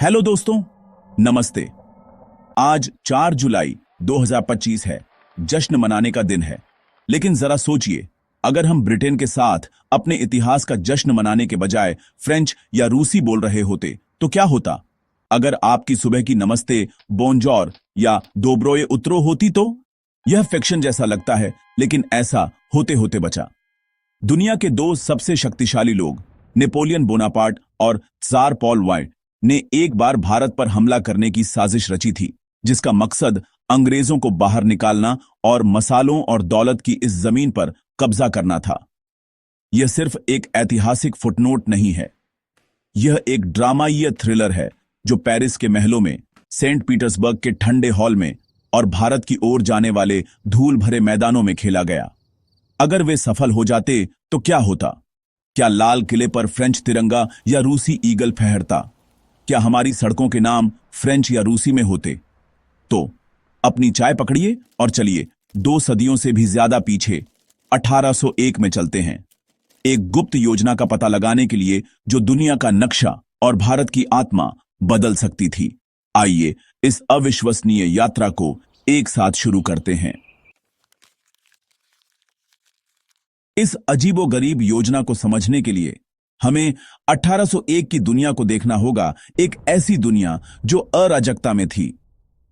Hello दोस्तों, नमस्ते। आज 4 जुलाई 2025 है। जश्न मनाने का दिन है। लेकिन जरा सोचिए, अगर हम ब्रिटेन के साथ अपने इतिहास का जश्न मनाने के बजाय फ्रेंच या रूसी बोल रहे होते तो क्या होता? अगर आपकी सुबह की नमस्ते बोनजोर या दोब्रोए उतरो होती तो? यह फिक्शन जैसा लगता है, लेकिन ऐसा होते होते बचा। दुनिया के दो सबसे शक्तिशाली लोग, नेपोलियन बोनापार्ट और त्सार पॉल वाई, ने एक बार भारत पर हमला करने की साजिश रची थी, जिसका मकसद अंग्रेजों को बाहर निकालना और मसालों और दौलत की इस जमीन पर कब्जा करना था। यह सिर्फ एक ऐतिहासिक फुटनोट नहीं है, यह एक ड्रामाईय थ्रिलर है जो पेरिस के महलों में, सेंट पीटर्सबर्ग के ठंडे हॉल में और भारत की ओर जाने वाले धूल भरे मैदानों में खेला गया। अगर वे सफल हो जाते तो क्या होता? क्या लाल किले पर फ्रेंच तिरंगा या रूसी ईगल फहरता? क्या हमारी सड़कों के नाम फ्रेंच या रूसी में होते? तो अपनी चाय पकड़िए और चलिए 2 सदियों से भी ज्यादा पीछे 1801 में चलते हैं, एक गुप्त योजना का पता लगाने के लिए जो दुनिया का नक्शा और भारत की आत्मा बदल सकती थी। आइए इस अविश्वसनीय यात्रा को एक साथ शुरू करते हैं। इस अजीबोगरीब योजना को समझने के लिए हमें 1801 की दुनिया को देखना होगा, एक ऐसी दुनिया जो अराजकता में थी।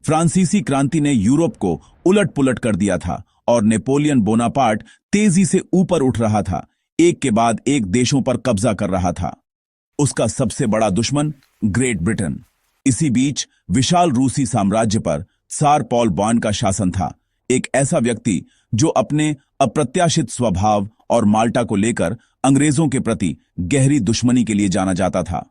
फ्रांसीसी क्रांति ने यूरोप को उलट पुलट कर दिया था और नेपोलियन बोनापार्ट तेजी से ऊपर उठ रहा था, एक के बाद एक देशों पर कब्जा कर रहा था। उसका सबसे बड़ा दुश्मन ग्रेट ब्रिटेन। इसी बीच विशाल रूसी साम्राज्य पर त्सार पॉल बॉन का शासन था, एक ऐसा व्यक्ति जो अपने अप्रत्याशित स्वभाव और माल्टा को लेकर अंग्रेजों के प्रति गहरी दुश्मनी के लिए जाना जाता था।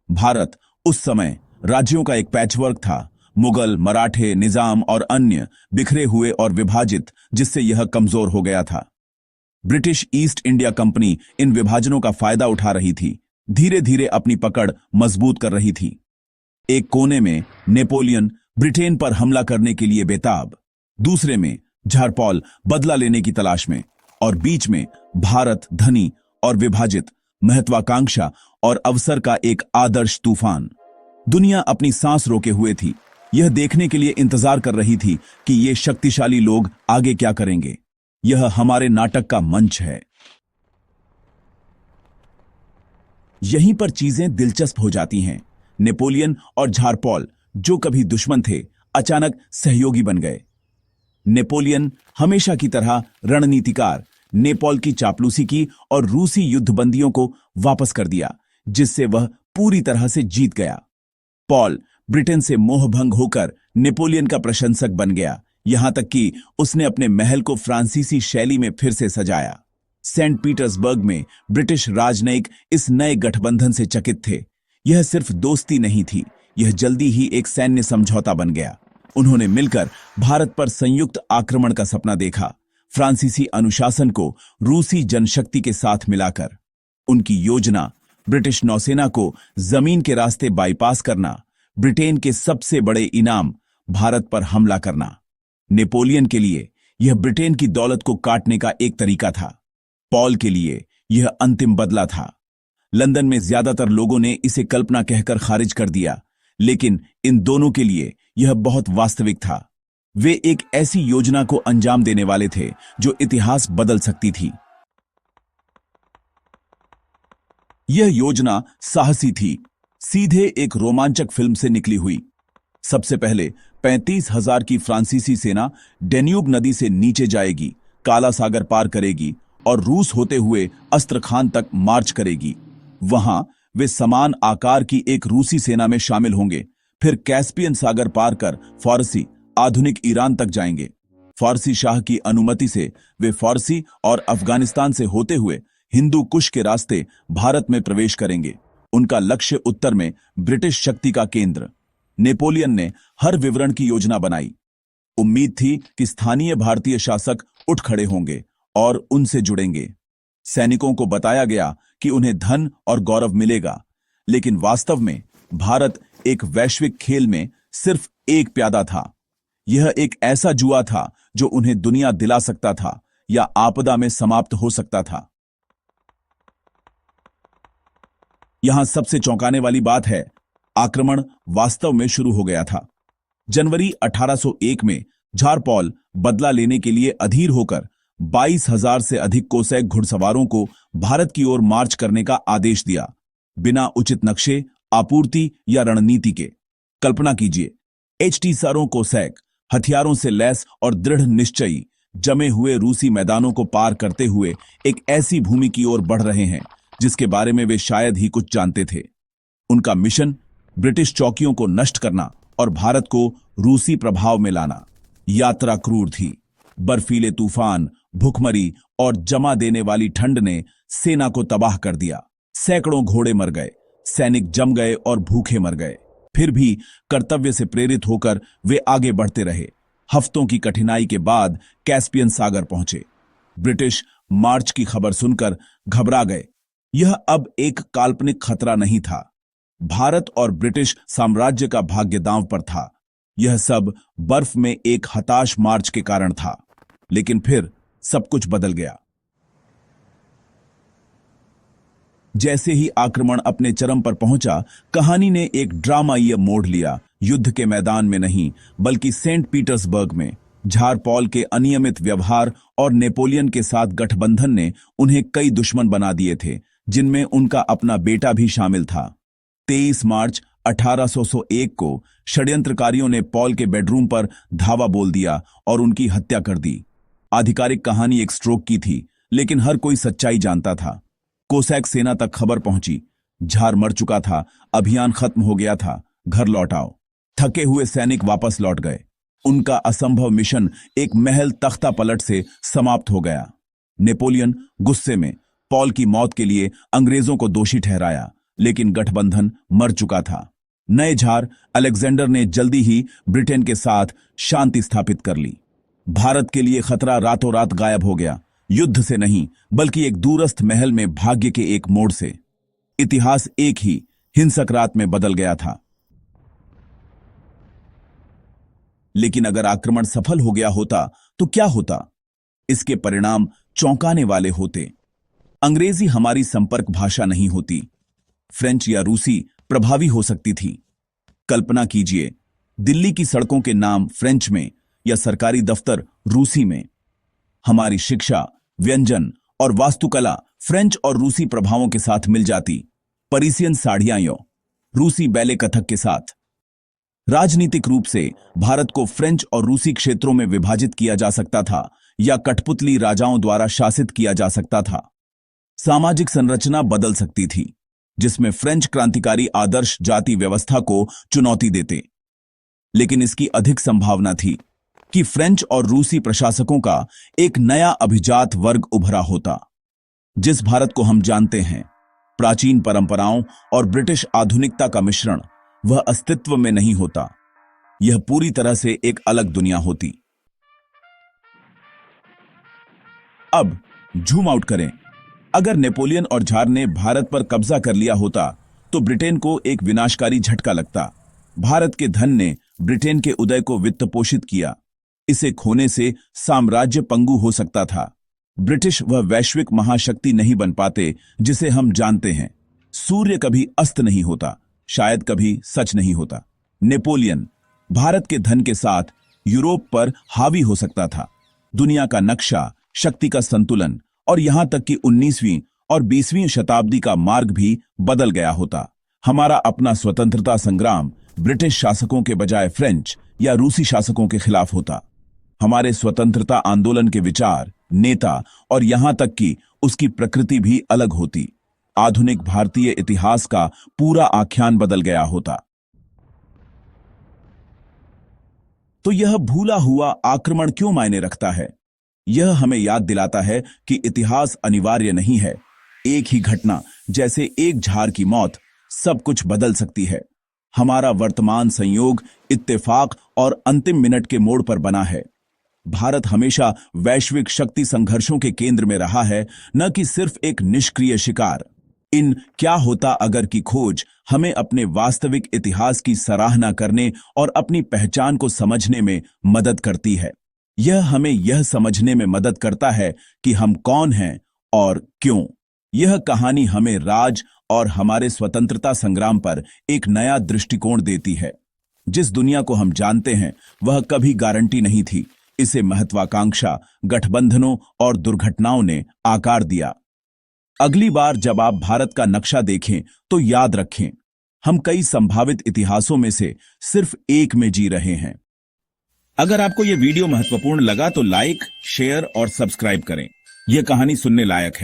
भारत उस समय राज्यों का एक पैचवर्क था, मुगल, मराठे, निजाम और अन्य, बिखरे हुए और विभाजित, जिससे यह कमजोर हो गया था। ब्रिटिश ईस्ट इंडिया कंपनी इन विभाजनों का फायदा उठा रही थी, धीरे धीरे अपनी पकड़ मजबूत कर रही थी। एक कोने में नेपोलियन ब्रिटेन पर हमला करने के लिए बेताब, दूसरे में झारपॉल बदला लेने की तलाश में, और बीच में भारत, धनी और विभाजित, महत्वाकांक्षा और अवसर का एक आदर्श तूफान। दुनिया अपनी सांस रोके हुए थी, यह देखने के लिए इंतजार कर रही थी कि ये शक्तिशाली लोग आगे क्या करेंगे। यह हमारे नाटक का मंच है। यहीं पर चीजें दिलचस्प हो जाती हैं। नेपोलियन और झारपॉल, जो कभी दुश्मन थे, अचानक सहयोगी बन गए। नेपोलियन हमेशा की तरह रणनीतिकार, नेपोल की चापलूसी की और रूसी युद्धबंदियों को वापस कर दिया, जिससे वह पूरी तरह से जीत गया। पॉल ब्रिटेन से मोहभंग होकर नेपोलियन का प्रशंसक बन गया, यहां तक कि उसने अपने महल को फ्रांसीसी शैली में फिर से सजाया। सेंट पीटर्सबर्ग में ब्रिटिश राजनयिक इस नए गठबंधन से चकित थे। यह सिर्फ दोस्ती नहीं थी, यह जल्दी ही एक सैन्य समझौता बन गया। उन्होंने मिलकर भारत पर संयुक्त आक्रमण का सपना देखा, फ्रांसीसी अनुशासन को रूसी जनशक्ति के साथ मिलाकर। उनकी योजना ब्रिटिश नौसेना को जमीन के रास्ते बाईपास करना, ब्रिटेन के सबसे बड़े इनाम भारत पर हमला करना। नेपोलियन के लिए यह ब्रिटेन की दौलत को काटने का एक तरीका था, पॉल के लिए यह अंतिम बदला था। लंदन में ज्यादातर लोगों ने इसे कल्पना कहकर खारिज कर दिया, लेकिन इन दोनों के लिए यह बहुत वास्तविक था। वे एक ऐसी योजना को अंजाम देने वाले थे जो इतिहास बदल सकती थी। यह योजना साहसी थी, सीधे एक रोमांचक फिल्म से निकली हुई। सबसे पहले 35,000 की फ्रांसीसी सेना डेन्यूब नदी से नीचे जाएगी, काला सागर पार करेगी और रूस होते हुए अस्त्रखान तक मार्च करेगी। वहां वे समान आकार की एक रूसी सेना में शामिल होंगे, फिर कैस्पियन सागर पार कर फारसी, आधुनिक ईरान तक जाएंगे। फारसी शाह की अनुमति से वे फारसी और अफगानिस्तान से होते हुए हिंदू कुश के रास्ते भारत में प्रवेश करेंगे। उनका लक्ष्य उत्तर में ब्रिटिश शक्ति का केंद्र। नेपोलियन ने हर विवरण की योजना बनाई। उम्मीद थी कि स्थानीय भारतीय शासक उठ खड़े होंगे और उनसे जुड़ेंगे। सैनिकों को बताया गया कि उन्हें धन और गौरव मिलेगा, लेकिन वास्तव में भारत एक वैश्विक खेल में सिर्फ एक प्यादा था। यह एक ऐसा जुआ था जो उन्हें दुनिया दिला सकता था या आपदा में समाप्त हो सकता था। यहां सबसे चौंकाने वाली बात है, आक्रमण वास्तव में शुरू हो गया था। जनवरी 1801 में झारपॉल बदला लेने के लिए अधीर होकर 22,000 से अधिक कोसैक घुड़सवारों को भारत की ओर मार्च करने का आदेश दिया, बिना उचित नक्शे, आपूर्ति या रणनीति के। कल्पना कीजिए, HT कोसैक हथियारों से लैस और दृढ़ निश्चयी जमे हुए रूसी मैदानों को पार करते हुए एक ऐसी भूमि की ओर बढ़ रहे हैं जिसके बारे में वे शायद ही कुछ जानते थे। उनका मिशन ब्रिटिश चौकियों को नष्ट करना और भारत को रूसी प्रभाव में लाना। यात्रा क्रूर थी। बर्फीले तूफान, भुखमरी और जमा देने वाली ठंड ने सेना को तबाह कर दिया। सैकड़ों घोड़े मर गए, सैनिक जम गए और भूखे मर गए। फिर भी कर्तव्य से प्रेरित होकर वे आगे बढ़ते रहे। हफ्तों की कठिनाई के बाद कैस्पियन सागर पहुंचे। ब्रिटिश मार्च की खबर सुनकर घबरा गए। यह अब एक काल्पनिक खतरा नहीं था। भारत और ब्रिटिश साम्राज्य का भाग्य दांव पर था। यह सब बर्फ में एक हताश मार्च के कारण था। लेकिन फिर सब कुछ बदल गया। जैसे ही आक्रमण अपने चरम पर पहुंचा, कहानी ने एक ड्रामाई मोड़ लिया। युद्ध के मैदान में नहीं, बल्कि सेंट पीटर्सबर्ग में झारपॉल के अनियमित व्यवहार और नेपोलियन के साथ गठबंधन ने उन्हें कई दुश्मन बना दिए थे, जिनमें उनका अपना बेटा भी शामिल था। 23 मार्च 1801 को षड्यंत्रकारियों ने पॉल के बेडरूम पर धावा बोल दिया और उनकी हत्या कर दी। आधिकारिक कहानी एक स्ट्रोक की थी, लेकिन हर कोई सच्चाई जानता था। कोसैक सेना तक खबर पहुंची, झार मर चुका था, अभियान खत्म हो गया था, घर लौट आओ। थके हुए सैनिक वापस लौट गए। उनका असंभव मिशन एक महल तख्ता पलट से समाप्त हो गया। नेपोलियन गुस्से में पॉल की मौत के लिए अंग्रेजों को दोषी ठहराया, लेकिन गठबंधन मर चुका था। नए झार अलेक्जेंडर ने जल्दी ही ब्रिटेन के साथ शांति स्थापित कर ली। भारत के लिए खतरा रातों रात गायब हो गया। युद्ध से नहीं, बल्कि एक दूरस्थ महल में भाग्य के एक मोड़ से। इतिहास एक ही हिंसक रात में बदल गया था। लेकिन अगर आक्रमण सफल हो गया होता तो क्या होता? इसके परिणाम चौंकाने वाले होते। अंग्रेजी हमारी संपर्क भाषा नहीं होती। फ्रेंच या रूसी प्रभावी हो सकती थी। कल्पना कीजिए, दिल्ली की सड़कों के नाम फ्रेंच में या सरकारी दफ्तर रूसी में। हमारी शिक्षा, व्यंजन और वास्तुकला फ्रेंच और रूसी प्रभावों के साथ मिल जाती। परिसियन साड़ियां रूसी बैले कथक के साथ। राजनीतिक रूप से भारत को फ्रेंच और रूसी क्षेत्रों में विभाजित किया जा सकता था या कठपुतली राजाओं द्वारा शासित किया जा सकता था। सामाजिक संरचना बदल सकती थी, जिसमें फ्रेंच क्रांतिकारी आदर्श जाति व्यवस्था को चुनौती देते। लेकिन इसकी अधिक संभावना थी कि फ्रेंच और रूसी प्रशासकों का एक नया अभिजात वर्ग उभरा होता। जिस भारत को हम जानते हैं, प्राचीन परंपराओं और ब्रिटिश आधुनिकता का मिश्रण, वह अस्तित्व में नहीं होता। यह पूरी तरह से एक अलग दुनिया होती। अब जूम आउट करें। अगर नेपोलियन और झार ने भारत पर कब्जा कर लिया होता तो ब्रिटेन को एक विनाशकारी झटका लगता। भारत के धन ने ब्रिटेन के उदय को वित्तपोषित किया। इसे खोने से साम्राज्य पंगु हो सकता था। ब्रिटिश वह वैश्विक महाशक्ति नहीं बन पाते जिसे हम जानते हैं। सूर्य कभी अस्त नहीं होता, शायद कभी सच नहीं होता। नेपोलियन भारत के धन के साथ यूरोप पर हावी हो सकता था। दुनिया का नक्शा, शक्ति का संतुलन और यहां तक कि 19वीं और 20वीं शताब्दी का मार्ग भी बदल गया होता। हमारा अपना स्वतंत्रता संग्राम ब्रिटिश शासकों के बजाय फ्रेंच या रूसी शासकों के खिलाफ होता। हमारे स्वतंत्रता आंदोलन के विचार, नेता और यहां तक कि उसकी प्रकृति भी अलग होती। आधुनिक भारतीय इतिहास का पूरा आख्यान बदल गया होता। तो यह भूला हुआ आक्रमण क्यों मायने रखता है? यह हमें याद दिलाता है कि इतिहास अनिवार्य नहीं है। एक ही घटना, जैसे एक झार की मौत, सब कुछ बदल सकती है। हमारा वर्तमान संयोग इत्तेफाक और अंतिम मिनट के मोड़ पर बना है। भारत हमेशा वैश्विक शक्ति संघर्षों के केंद्र में रहा है, न कि सिर्फ एक निष्क्रिय शिकार। इन क्या होता अगर की खोज हमें अपने वास्तविक इतिहास की सराहना करने और अपनी पहचान को समझने में मदद करती है। यह हमें यह समझने में मदद करता है कि हम कौन हैं और क्यों। यह कहानी हमें राज और हमारे स्वतंत्रता संग्राम पर एक नया दृष्टिकोण देती है। जिस दुनिया को हम जानते हैं वह कभी गारंटी नहीं थी। इसे महत्वाकांक्षा, गठबंधनों और दुर्घटनाओं ने आकार दिया। अगली बार जब आप भारत का नक्शा देखें तो याद रखें, हम कई संभावित इतिहासों में से सिर्फ एक में जी रहे हैं। अगर आपको यह वीडियो महत्वपूर्ण लगा तो लाइक, शेयर और सब्सक्राइब करें। यह कहानी सुनने लायक है।